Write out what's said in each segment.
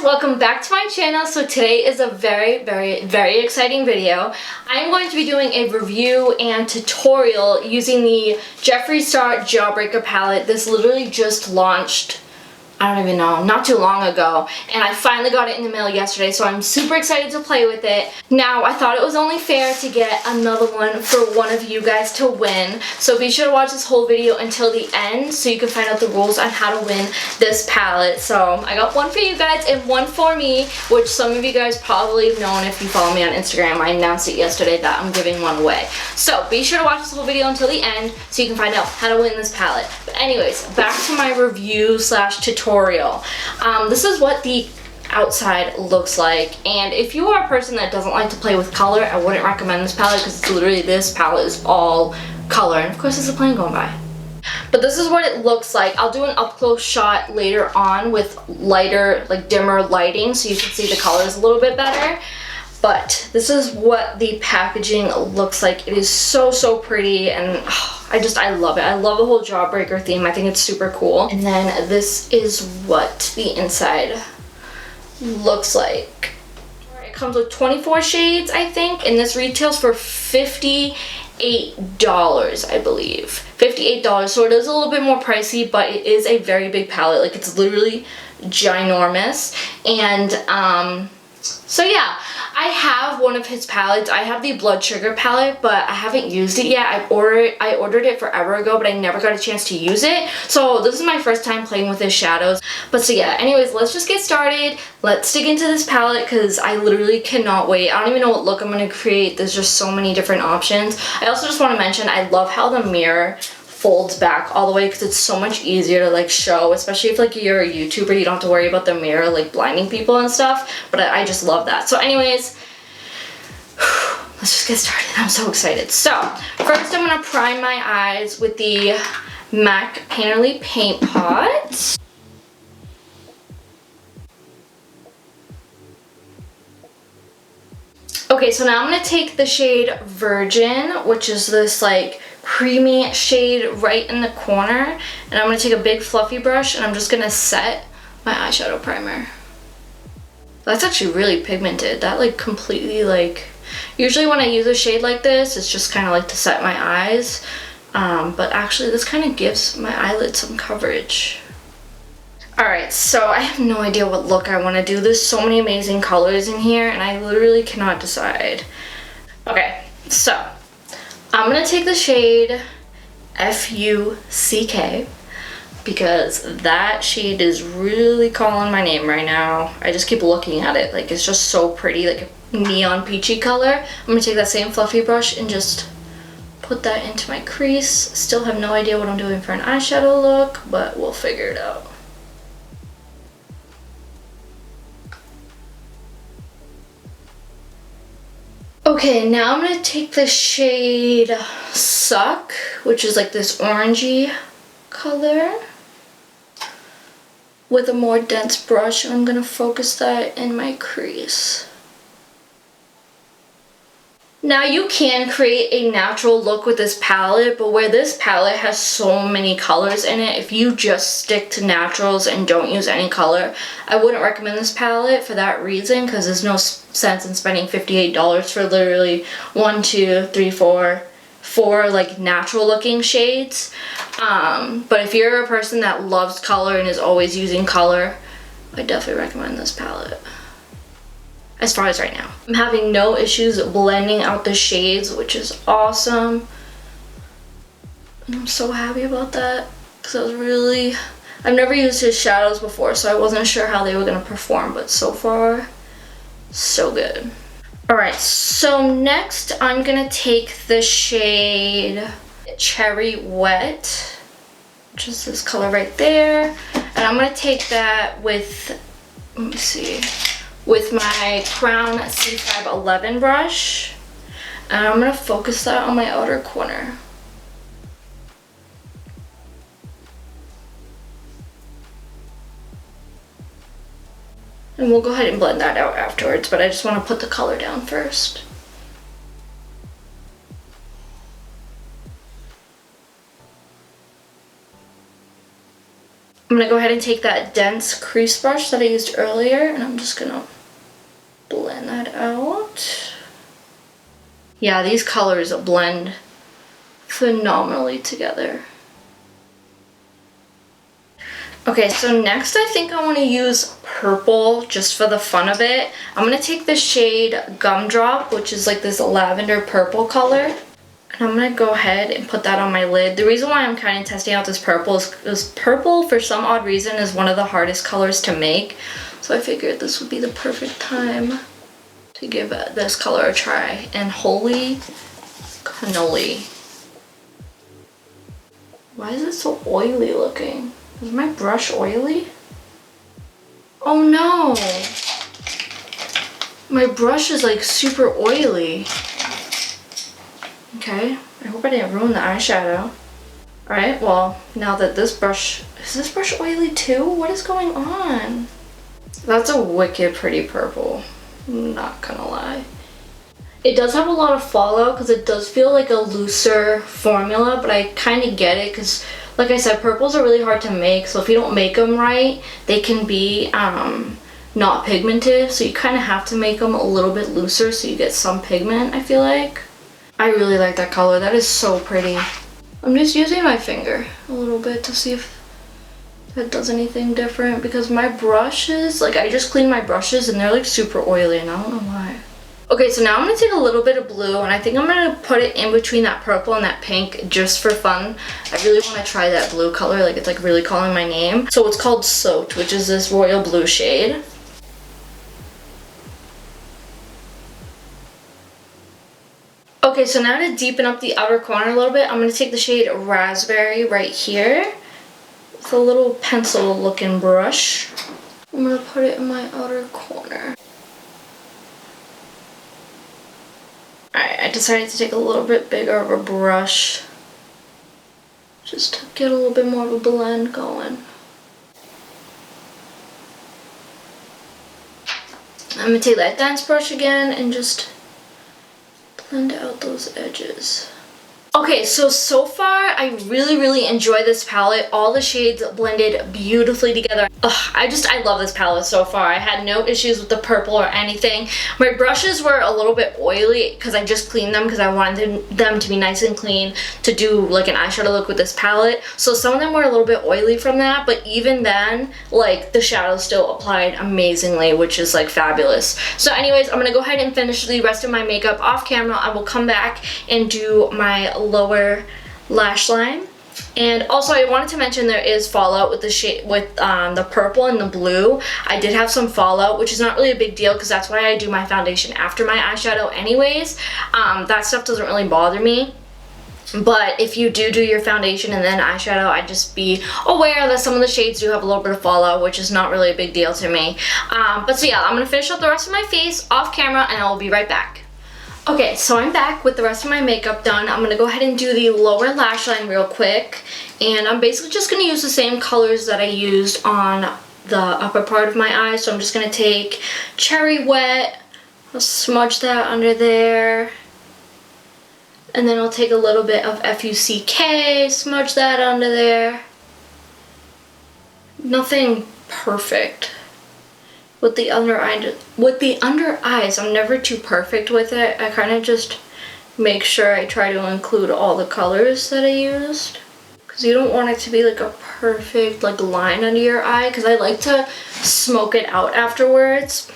welcome back to my channel. So today is a very exciting video. I'm going to be doing a review and tutorial using the Jeffree Star Jawbreaker Palette. This literally just launched, I don't even know, not too long ago, and I finally got it in the mail yesterday, so I'm super excited to play with it. Now, I thought it was only fair to get another one for one of you guys to win, so be sure to watch this whole video until the end so you can find out the rules on how to win this palette. So I got one for you guys and one for me, which some of you guys probably have known if you follow me on Instagram. I announced it yesterday that I'm giving one away. So be sure to watch this whole video until the end so you can find out how to win this palette. But anyways, back to my review slash tutorial. This is what the outside looks like, and if you are a person that doesn't like to play with color, I wouldn't recommend this palette because it's literally, this palette is all color, and of course there's a plane going by. But this is what it looks like. I'll do an up-close shot later on with lighter, like dimmer lighting so you can see the colors a little bit better. But this is what the packaging looks like. It is so pretty, and I love it. I love the whole Jawbreaker theme. I think it's super cool. And then this is what the inside looks like. It comes with 24 shades, I think, and this retails for $58, I believe. $58, so it is a little bit more pricey, but it is a very big palette. Like, it's literally ginormous. And so yeah, I have one of his palettes. I have the Blood Sugar palette, but I haven't used it yet. I ordered it forever ago, but I never got a chance to use it. So this is my first time playing with his shadows. But so yeah, anyways, let's just get started. Let's dig into this palette because I literally cannot wait. I don't even know what look I'm going to create. There's just so many different options. I also just want to mention, I love how the mirror folds back all the way because it's so much easier to like show, especially if like you're a YouTuber, you don't have to worry about the mirror like blinding people and stuff. But I just love that. So anyways, let's just get started. I'm so excited. So first I'm gonna prime my eyes with the MAC Painterly Paint Pot. Okay, so now I'm gonna take the shade Virgin, which is this like creamy shade right in the corner, and I'm gonna take a big fluffy brush and I'm just gonna set my eyeshadow primer. That's actually really pigmented. That like completely, like, usually when I use a shade like this, it's just kind of like to set my eyes, but actually this kind of gives my eyelid some coverage. Alright, so I have no idea what look I want to do. There's so many amazing colors in here and I literally cannot decide. Okay, so I'm going to take the shade Fuck because that shade is really calling my name right now. I just keep looking at it. Like, it's just so pretty, like a neon peachy color. I'm going to take that same fluffy brush and just put that into my crease. Still have no idea what I'm doing for an eyeshadow look, but we'll figure it out. Okay, now I'm going to take the shade Suck, which is like this orangey color, with a more dense brush, and I'm going to focus that in my crease. Now you can create a natural look with this palette, but where this palette has so many colors in it, if you just stick to naturals and don't use any color, I wouldn't recommend this palette for that reason, because there's no sense in spending $58 for literally 1, 2, 3, 4 like natural looking shades. But if you're a person that loves color and is always using color, I definitely recommend this palette. As far as right now, I'm having no issues blending out the shades, which is awesome. And I'm so happy about that because I've never used his shadows before, so I wasn't sure how they were gonna perform, but so far, so good. Alright, so next I'm gonna take the shade Cherry Wet, which is this color right there, and I'm gonna take that with, let me see, with my Crown C511 brush, and I'm going to focus that on my outer corner. And we'll go ahead and blend that out afterwards, but I just want to put the color down first. I'm gonna go ahead and take that dense crease brush that I used earlier, and I'm just gonna blend that out. Yeah, these colors blend phenomenally together. Okay, so next I think I want to use purple just for the fun of it. I'm going to take the shade Gumdrop, which is like this lavender purple color. And I'm going to go ahead and put that on my lid. The reason why I'm kind of testing out this purple is because purple, for some odd reason, is one of the hardest colors to make. So I figured this would be the perfect time to give this color a try. And holy cannoli. Why is it so oily looking? Is my brush oily? Oh no! My brush is like super oily. Okay, I hope I didn't ruin the eyeshadow. Alright, well, now that this brush... Is this brush oily too? What is going on? That's a wicked pretty purple. I'm not gonna lie. It does have a lot of fallout because it does feel like a looser formula, but I kind of get it because, like I said, purples are really hard to make, so if you don't make them right, they can be not pigmented, so you kind of have to make them a little bit looser so you get some pigment, I feel like. I really like that color. That is so pretty. I'm just using my finger a little bit to see if that does anything different because my brushes, like I just cleaned my brushes and they're like super oily and I don't know why. Okay, so now I'm going to take a little bit of blue and I think I'm going to put it in between that purple and that pink just for fun. I really want to try that blue color, like it's like really calling my name. So it's called Soaked, which is this royal blue shade. Okay, so now to deepen up the outer corner a little bit, I'm going to take the shade Raspberry right here. It's a little pencil looking brush. I'm going to put it in my outer corner. Alright, I decided to take a little bit bigger of a brush just to get a little bit more of a blend going. I'm going to take that dense brush again and just blend out those edges. Okay, so far I really enjoy this palette. All the shades blended beautifully together. Ugh, I love this palette so far. I had no issues with the purple or anything. My brushes were a little bit oily because I just cleaned them because I wanted them to be nice and clean to do like an eyeshadow look with this palette. So some of them were a little bit oily from that, but even then, like the shadow still applied amazingly, which is like fabulous. So anyways, I'm gonna go ahead and finish the rest of my makeup off camera. I will come back and do my lower lash line. And also I wanted to mention there is fallout with the shade with the purple and the blue. I did have some fallout, which is not really a big deal because that's why I do my foundation after my eyeshadow anyways. That stuff doesn't really bother me. But if you do your foundation and then eyeshadow, I'd just be aware that some of the shades do have a little bit of fallout, which is not really a big deal to me. But so yeah, I'm going to finish up the rest of my face off camera and I will be right back. Okay, so I'm back with the rest of my makeup done. I'm going to go ahead and do the lower lash line real quick. And I'm basically just going to use the same colors that I used on the upper part of my eye. So I'm just going to take Cherry Wet, I'll smudge that under there. And then I'll take a little bit of FUCK, smudge that under there. Nothing perfect. With the under eyes, I'm never too perfect with it. I kind of just make sure I try to include all the colors that I used. Because you don't want it to be like a perfect like line under your eye. Because I like to smoke it out afterwards.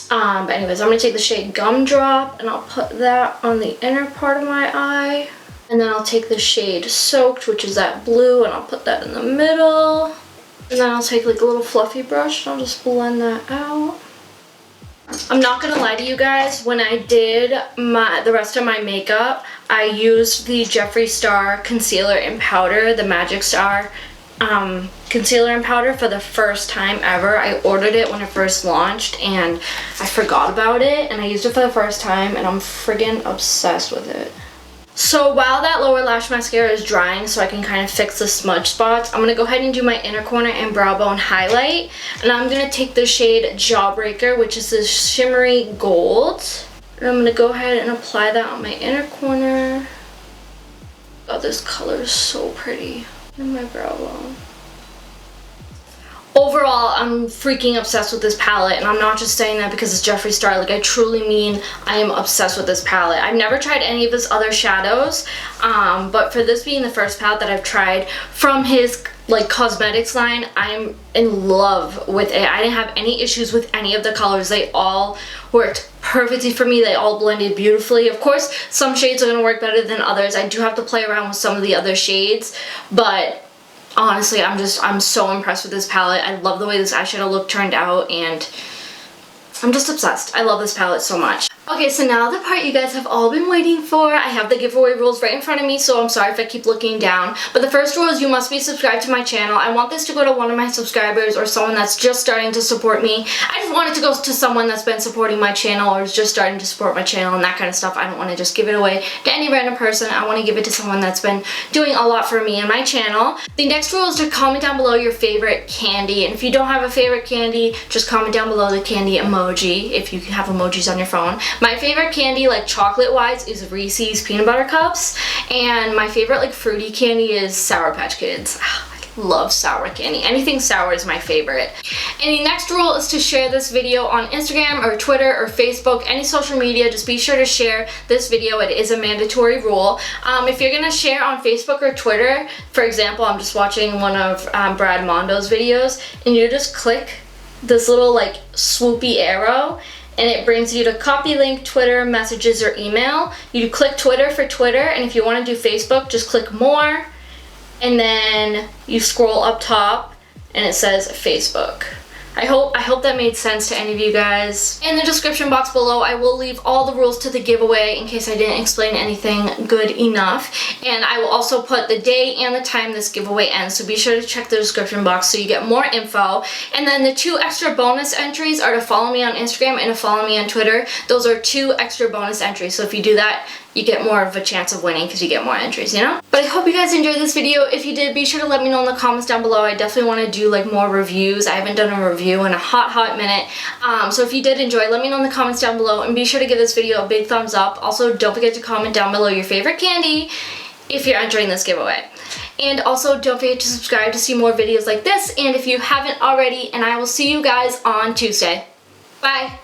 But anyways, I'm going to take the shade Gumdrop and I'll put that on the inner part of my eye. And then I'll take the shade Soaked, which is that blue, and I'll put that in the middle. And then I'll take like a little fluffy brush and I'll just blend that out. I'm not gonna lie to you guys, when I did the rest of my makeup, I used the Jeffree Star concealer in powder, the Magic Star concealer in powder for the first time ever. I ordered it when it first launched and I forgot about it and I used it for the first time and I'm friggin' obsessed with it. So while that lower lash mascara is drying so I can kind of fix the smudge spots, I'm going to go ahead and do my inner corner and brow bone highlight. And I'm going to take the shade Jawbreaker, which is this shimmery gold. And I'm going to go ahead and apply that on my inner corner. Oh, this color is so pretty. And my brow bone. overall, I'm freaking obsessed with this palette, and I'm not just saying that because it's Jeffree Star. Like, I truly mean I am obsessed with this palette. I've never tried any of his other shadows, but for this being the first palette that I've tried from his like cosmetics line, I'm in love with it. I didn't have any issues with any of the colors. They all worked perfectly for me. They all blended beautifully. Of course, some shades are going to work better than others. I do have to play around with some of the other shades, but honestly, I'm so impressed with this palette. I love the way this eyeshadow look turned out, and I'm just obsessed. I love this palette so much. Okay, so now the part you guys have all been waiting for. I have the giveaway rules right in front of me, so I'm sorry if I keep looking down. But the first rule is you must be subscribed to my channel. I want this to go to one of my subscribers or someone that's just starting to support me. I just want it to go to someone that's been supporting my channel or is just starting to support my channel and that kind of stuff. I don't want to just give it away to any random person. I want to give it to someone that's been doing a lot for me and my channel. The next rule is to comment down below your favorite candy. And if you don't have a favorite candy, just comment down below the candy emoji if you have emojis on your phone. My favorite candy, like chocolate-wise, is Reese's Peanut Butter Cups, and my favorite, like, fruity candy is Sour Patch Kids. I love sour candy. Anything sour is my favorite. And the next rule is to share this video on Instagram or Twitter or Facebook, any social media. Just be sure to share this video. It is a mandatory rule. If you're gonna share on Facebook or Twitter, for example, I'm just watching one of Brad Mondo's videos, and you just click this little like swoopy arrow, and it brings you to copy link, Twitter, messages, or email. You click Twitter for Twitter, and if you want to do Facebook, just click more, and then you scroll up top, and it says Facebook. I hope that made sense to any of you guys. In the description box below, I will leave all the rules to the giveaway in case I didn't explain anything good enough. And I will also put the day and the time this giveaway ends, so be sure to check the description box so you get more info. And then the 2 extra bonus entries are to follow me on Instagram and to follow me on Twitter. Those are 2 extra bonus entries, so if you do that, you get more of a chance of winning because you get more entries, you know? But I hope you guys enjoyed this video. If you did, be sure to let me know in the comments down below. I definitely want to do like more reviews. I haven't done a review in a hot minute. So if you did enjoy, let me know in the comments down below, and be sure to give this video a big thumbs up. Also, don't forget to comment down below your favorite candy if you're entering this giveaway. And also, don't forget to subscribe to see more videos like this, and if you haven't already, and I will see you guys on Tuesday. Bye!